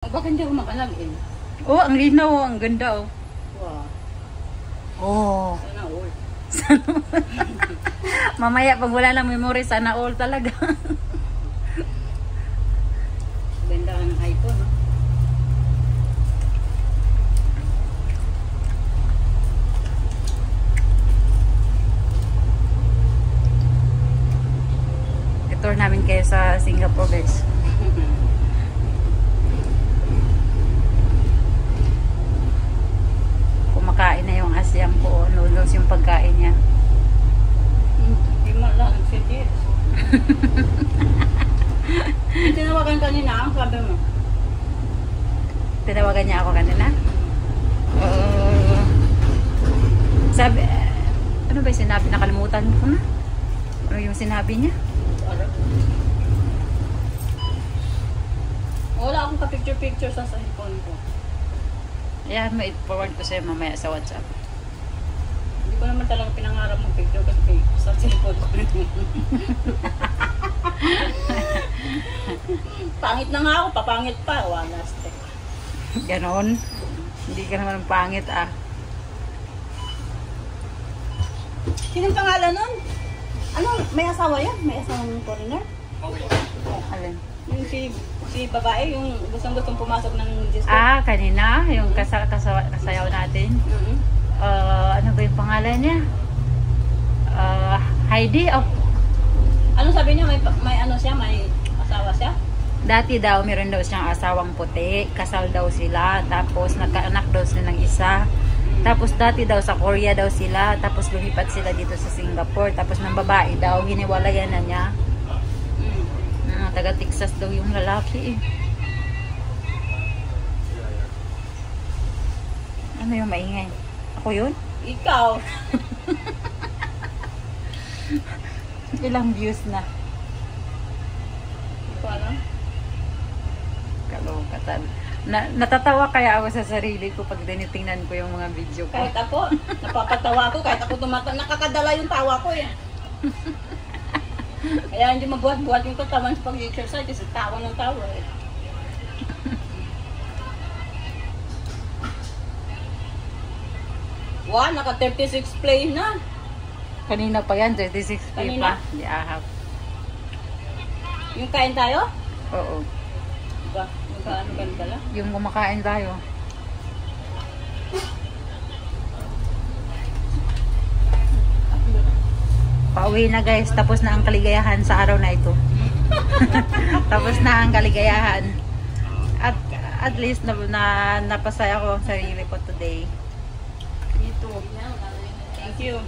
Baka hindi ako makalagin. Oh, ang linaw, oh. Ang ganda, oh. Wow. Oh. Sana all. Mamaya, pag wala ng memory, sana all talaga. Ganda ng iPhone, no? I-tour namin kayo sa Singapore, guys. Kumakain na yung asyang ko. Noodles yung pagkain niya. Hindi mo lang, sige. Tinawagan kanina, ang sabi mo. Tinawagan niya ako kanina. Sabi, ano ba yung sinabi? Nakalimutan ko na. Ano yung sinabi niya? Wala akong ka-picture-picture sa cellphone ko. Ayan, ma-forward ko sa'yo mamaya sa WhatsApp. Hindi ko naman talaga pinangarap mong picture kasi sa cellphone ko. Pangit na nga ako, papangit pa. Wala, stick. Ganon. Hindi ka naman pangit, ah. Sinong pangalan nun? Ano, may asawa yan? May asawang foreigner? Alin? Yung si babae, yung gustong pumasok ng disco. Ah, kanina. Yung kasayaw natin. Ano ba yung pangalan niya? Heidi. Oh. Ano sabi niya? May ano siya? May asawa siya? Dati daw, meron daw siyang asawang puti. Kasal daw sila. Tapos, nagkaanak daw sila ng isa. Tapos, dati daw sa Korea daw sila. Tapos, lumipat sila dito sa Singapore. Tapos, ng babae daw, hiniwalayan na niya. Taga Texas daw yung lalaki, eh. Ano yung maingay? Ako yun? Ikaw. Ilang views na? Hindi ko alam. Kalungkatan. Natatawa kaya ako sa sarili ko pag tinitingnan ko yung mga video ko. Kahit ako, napapatawa ko. Kahit ako nakakadala yung tawa ko, eh. Kaya hindi magbuhat-buhat yung katawan sa pag-exercise kasi tawa ng tawa, eh. Wow, naka 36 play na. Kanina pa yan, 36 Kanina? pa. Di ahap. Yung kain tayo? Oo. Diba? Yung kaano ganun pala? Yung kumakain tayo. Pauwi na, guys. Tapos na ang kaligayahan sa araw na ito. Tapos na ang kaligayahan. At least napasaya ko ang sarili ko today. Me too. Thank you.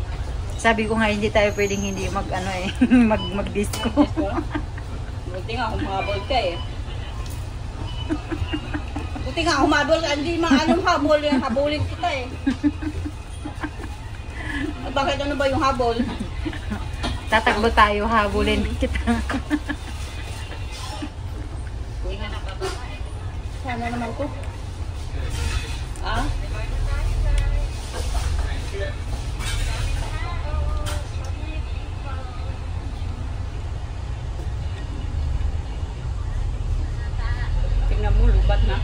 Sabi ko nga hindi tayo pwedeng hindi mag-disco. Buti nga humabol ka, eh. Buti nga humabol ka. Hindi anong habol yung habulin kita, eh. At bakit ano ba yung habol? Tatakbo tayo, habulin kita. Sana naman ko. Ah? Tingnan mo, lubat na.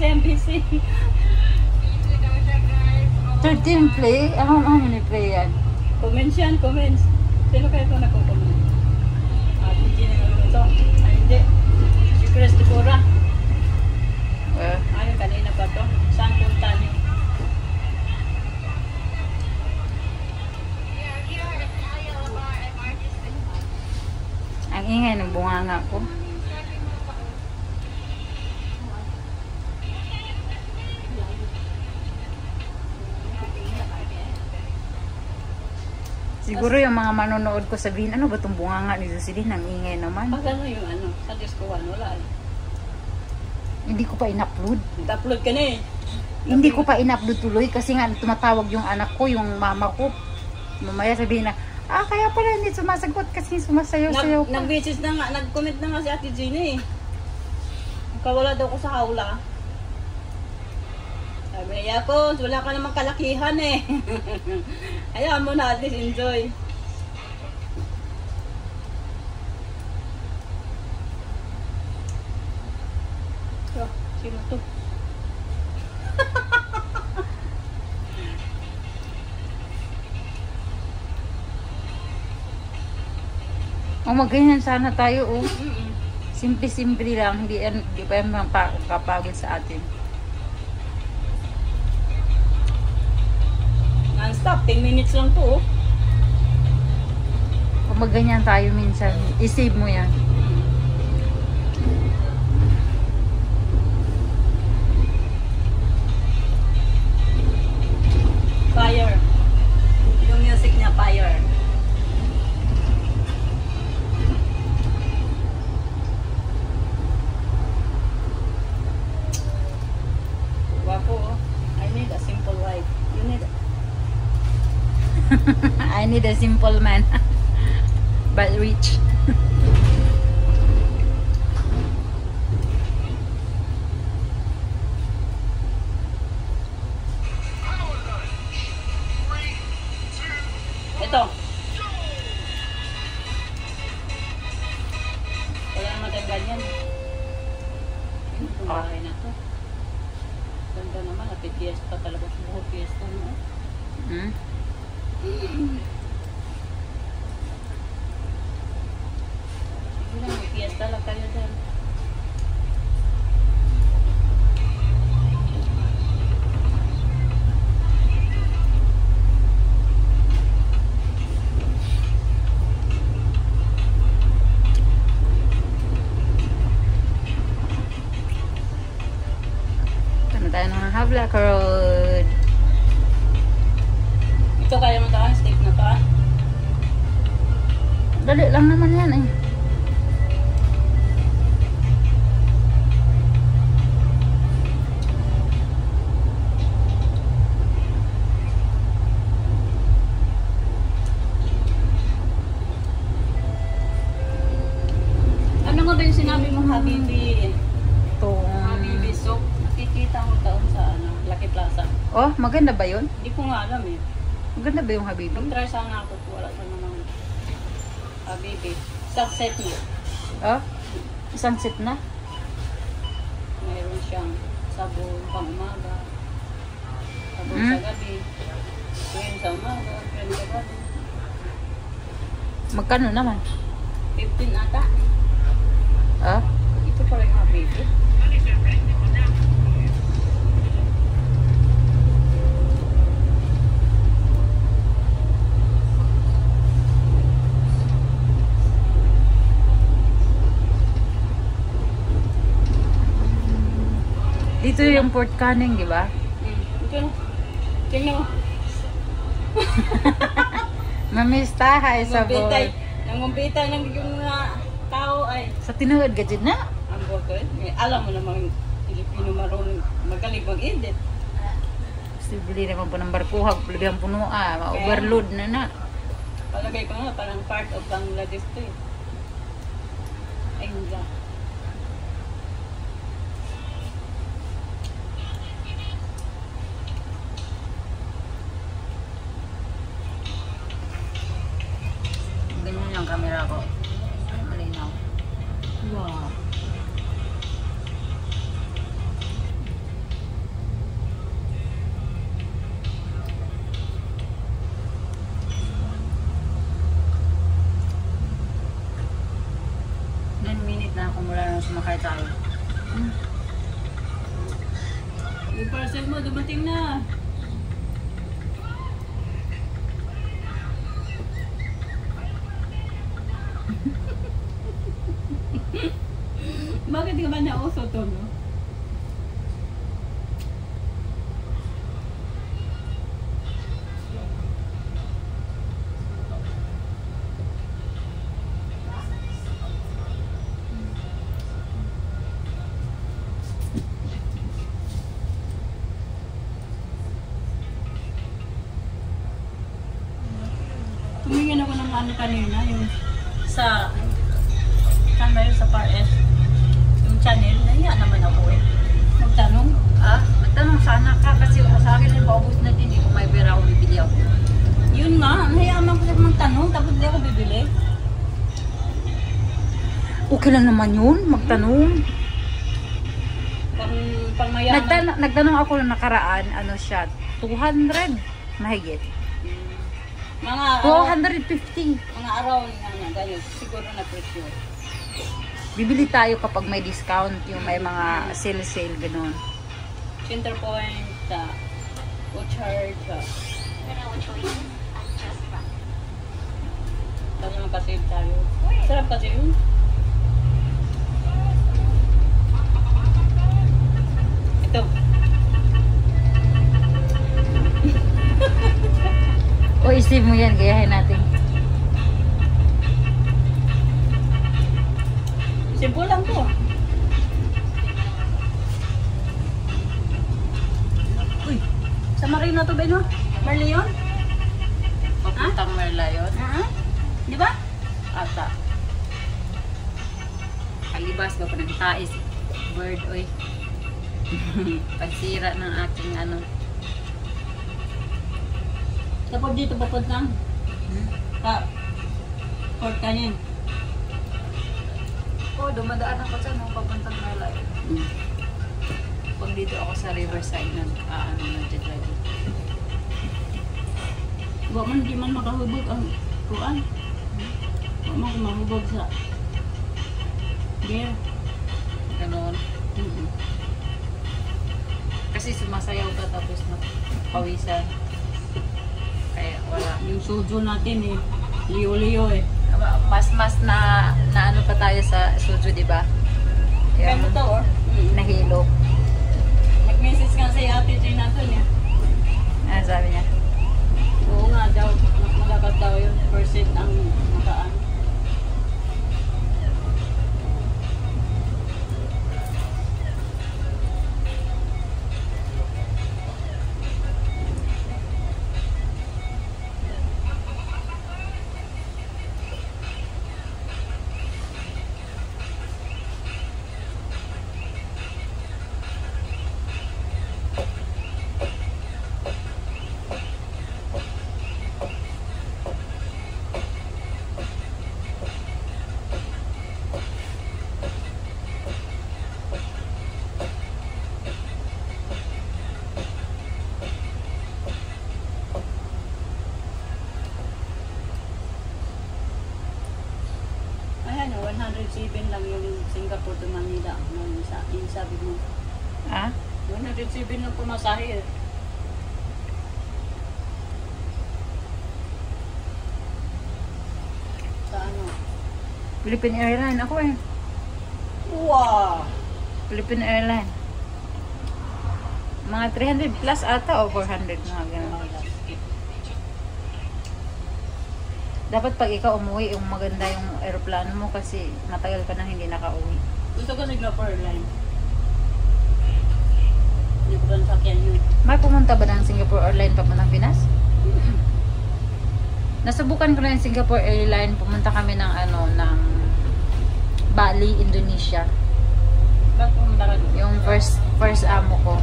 I'm busy. 13 play? How many play yan? Comments yan, comments. Sino kayo ito nagko-comment? DJ na naman ito. Ay, hindi. Si Chris Decora. Ayun, kanina pa to. Saan punta niyo? Ang ingay ng bunganga ko. Siguro yung mga manonood ko sabihin, ano ba itong bunganga ni Jocelyn? Ang ingay naman. Pag ano yung ano, sa Disco One, wala. Hindi ko pa in-upload. Nag-upload ka na, eh. Hindi ko pa in-upload tuloy kasi nga tumatawag yung anak ko, yung mama ko. Mamaya sabihin na, kaya pala hindi sumasagot kasi sumasayaw-sayaw pa. Nag-message na nga, nag-comment na nga si Ate Gina, eh. Kawala daw ko sa hawla. Sabi niya ko, wala ka namang kalakihan eh. Hayaan mo na at least enjoy. Oh, sino to? Oh, magganyan sana tayo, oh. Mm-mm. Simple-simple lang, hindi pa yung kapagod sa atin. Non-stop, 10 minutes lang to oh. Kung magganyan tayo minsan, isave mo yan. Fire. Yung music niya, fire. Wapo oh. I need a simple life. You need I need a simple man, but rich. ito. Wala naman tayong ganyan. Itong bahay na to. Ganda naman, happy fiesta talaga. Buong fiesta mo. Hmm? Sige lang, may fiesta lang tayo dyan. Ano tayo ng Havelock Road? Ito kaya mo tayo, steak na to ah. Dali lang naman yan, eh. Ano nga ba yung sinabi mong Habibi? Itong... Habibi soup. Nakikita mo taon sa ano, Lucky Plaza. Oh, maganda ba yun? Hindi ko nga alam eh. Maganda ba yung Habibi? Mag-try sana ako kung wala sa namang Habibi. Sunset na. Oh, sunset na. Mayroon siyang sabon pang umaga. Sabon Hmm? sa gabi. Cream sa umaga. Cream sa gabi. Magkano naman? 15 ata. Oh, Ito pala yung Habibi. dito yung Port Canning, di ba? Ito na. Tingnan mo. Mamistahay sa Nangumpitay. boy. Nangumpitay ng yung mga tao ay. Sa tinuod ka dyan na? Ang boto eh. Alam mo namang Pilipino marunong magaling mag-edit. Bili naman po ng barkuhag, palagyan puno ma-overload na. Palagay ko nga, parang part of Bangladesh to eh. Ay, hindi. Ganyan yung camera ko. Malinaw. Wow. Na ako mula nung sumakay tayo. Yung parcel mo, dumating na. Bakit ka ba nauso to, no? Tumingin ako ng ano kanina, yung sa saan ba yun, sa Far East? Yung channel, nahiya naman ako eh. Magtanong, Magtanong sana ka kasi paubos na din. Kung may pera ako, bibili ako. Yun nga, hayaan mo ko siya magtanong, tapos di ako bibili. Okay lang naman yun, magtanong. Pang mayaman. Nagtanong ako nung nakaraan, ano siya, 200 mahigit. Mga 250. mga araw na ganyan, siguro na presyo. Bibili tayo kapag may discount, yung may mga sale, gano'n. Center point, Uchard, kasi makasave tayo. Sarap kasi yun. Ito. O, isip mo yan, gayahin natin. Simple lang to. Uy, sa Marina to ba no? Marleon? Papuntang Merla yun. Di ba? Ata. Kalibas ba pa ng tais? Bird, oy. Pagsira ng aking ano. Tapos dito papuntang Fort Canyon. Oo, dumadaan ako dyan nung papuntang Merla yun. Pag dito ako sa Riverside, nag-jet lagi. Wa man di man makahubog ang kuan. Wa man ko mahubog sa beer. Ganon. Kasi sumasayaw ka tapos pawisan. Kaya wala. Yung soju natin liyo-liyo Mas na ano pa tayo sa sujo, di ba? Kaya mo to Nahilo. Nag-message nga sa ate Jane natin Ano sabi niya? Oo nga daw, malakas daw yun. Percent ang makaan. Ayan 107 lang yung Singapore to Manila. Yung sabi mo. Ah? 107 lang pumasahe Sa ano? Philippine Airline ako eh. Wow! Philippine Airline. Mga 300 plus ata o 400 mga ganun. Dapat pag ikaw umuwi, yung maganda yung aeroplano mo kasi matagal ka nang hindi nakauwi. Gusto ko nag-Singapore Airline. Hindi ko ba nasakyan yun? May pumunta ba ng Singapore Airline papuntang Pinas? Nasubukan ko na yung Singapore Airline. Pumunta kami ng ng Bali, Indonesia. Ba't pumunta ka doon? Yung first amo ko.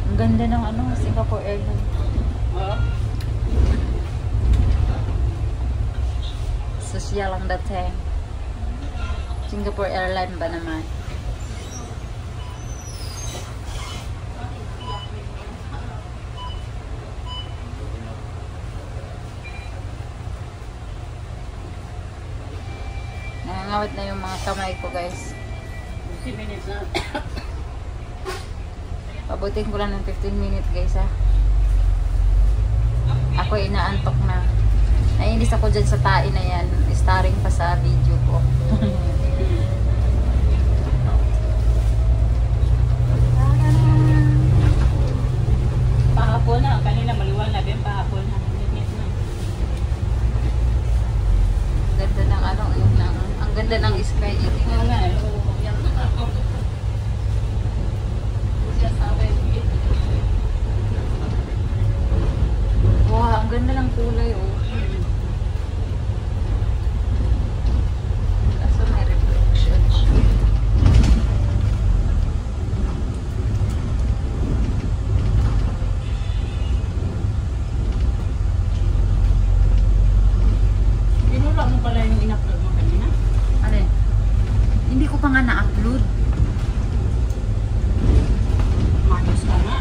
Ang ganda ng Singapore Airline. Oo. Social ang dating. Singapore Airline ba naman? Nangangawit na yung mga kamay ko, guys. 15 minutes na. Pabutin ko lang ng 15 minutes, guys, ha. Ako inaantok na. Nainis ako dyan sa tae na yan. Starring pa sa video ko. Pahapon na. Kanina maliwanag yung pahapon na. Minutes na. Ganda ng ang ganda ng sky. Oo nga eh. Wow, ang ganda ng kulay, oh. Kaso may pa nga na-upload. Manos ka na.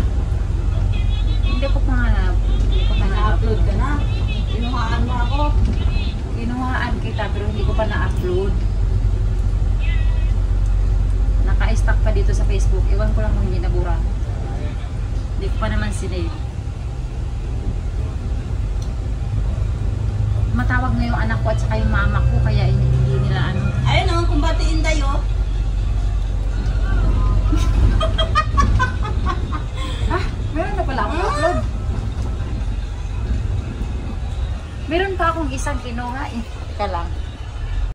Hindi ko pa nga Na-upload ka na. Kinuhaan mo ako. Kinuhaan kita pero hindi ko pa na-upload. Naka-stack pa dito sa Facebook. Iwan ko lang kung hindi nabura. Hindi ko pa naman sinave. Matawag na yung anak ko at saka yung mama ko kaya hindi nila ano. Ayun o, kung batiin tayo. Meron na pala akong upload. Meron pa akong isang kinuha eh. Teka lang.